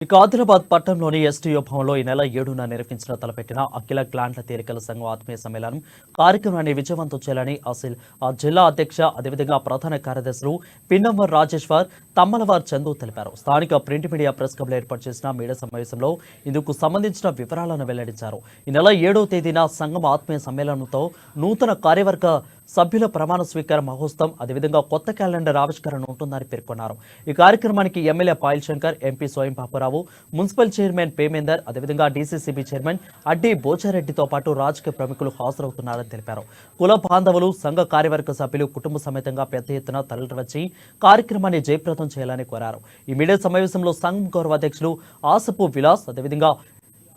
ఇక ఆదిలాబాద్ పట్టణంలోని ఎస్టీఓ భవన్లో ఈ నెల 7న నిర్వహించిన తలపెట్టిన అఖిల గ్లాండ్ల తేలికల సంఘం ఆత్మీయ సమ్మేళనం కార్యక్రమాన్ని విజయవంతం చేయాలని జిల్లా అధ్యక్ష అదేవిధంగా ప్రధాన కార్యదర్శులు పిన్నమ్మర్ రాజేశ్వర్ తమ్మలవార్ చందు తెలిపారు. స్థానిక ప్రింట్ మీడియా ప్రెస్ క్లబ్లో ఏర్పాటు చేసిన మీడియా సమావేశంలో ఇందుకు సంబంధించిన వివరాలను వెల్లడించారు. ఈ నెల 7వ తేదీన సంఘం ఆత్మీయ సమ్మేళనంతో నూతన కార్యవర్గ సభ్యుల ప్రమాణ స్వీకార మహోత్సవం అదేవిధంగా కొత్త క్యాలెండర్ ఆవిష్కరణ ఉంటుందని పేర్కొన్నారు. ఈ కార్యక్రమానికి ఎమ్మెల్యే పాయల్ శంకర్, ఎంపీ స్వయం పాపురావు, మున్సిపల్ చైర్మన్ పేమేందర్ అదేవిధంగా డీసీసీబీ చైర్మన్ అడ్డి బోచారెడ్డితో పాటు రాజకీయ ప్రముఖులు హాజరవుతున్నారని తెలిపారు. కుల బాంధవులు, సంఘ కార్యవర్గ సభ్యులు కుటుంబ సమేతంగా పెద్ద ఎత్తున తరలివచ్చి కార్యక్రమాన్ని జయప్రదం చేయాలని కోరారు. ఈ మీడియా సమావేశంలో సంఘం గౌరవ అధ్యక్షులు ఆసపు విలాస్ అదేవిధంగా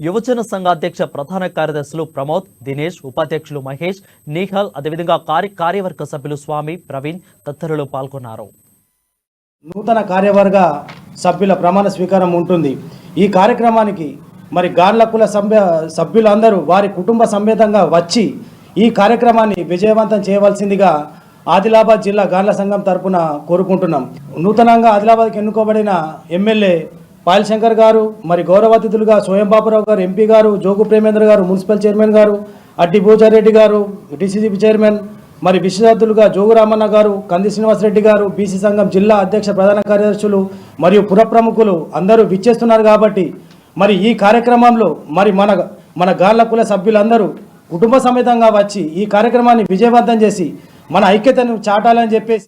యువజన సంఘ అధ్యక్ష ప్రధాన కార్యదర్శులు ప్రమోద్, దినేష్, ఉపాధ్యక్షులు మహేష్, నిహాల్ అదేవిధంగా కార్యవర్గ సభ్యులు స్వామి, ప్రవీణ్ తదితరులు పాల్గొన్నారు. నూతన కార్యవర్గ సభ్యుల ప్రమాణ స్వీకారం ఉంటుంది. ఈ కార్యక్రమానికి మరి గార్ల కుల సభ్యులందరూ వారి కుటుంబ సమేతంగా వచ్చి ఈ కార్యక్రమాన్ని విజయవంతం చేయవలసిందిగా ఆదిలాబాద్ జిల్లా గార్ల సంఘం తరపున కోరుకుంటున్నాం. నూతనంగా ఆదిలాబాద్కి ఎన్నుకోబడిన ఎమ్మెల్యే పాయల్ శంకర్ గారు, మరి గౌరవ అతిథులుగా స్వయం బాపురావు గారు, ఎంపీ గారు, జోగు ప్రేమేంద్ర గారు, మున్సిపల్ చైర్మన్ గారు, అడ్డి బోచారెడ్డి గారు, డీసీసీబీ చైర్మన్, మరి విశేషాతిథులుగా జోగు రామన్న గారు, కంది శ్రీనివాసరెడ్డి గారు, బీసీ సంఘం జిల్లా అధ్యక్ష ప్రధాన కార్యదర్శులు మరియు పుర ప్రముఖులు అందరూ విచ్చేస్తున్నారు. కాబట్టి మరి ఈ కార్యక్రమంలో మరి మన గార్ల కుల సభ్యులందరూ కుటుంబ సమేతంగా వచ్చి ఈ కార్యక్రమాన్ని విజయవంతం చేసి మన ఐక్యతను చాటాలని చెప్పేసి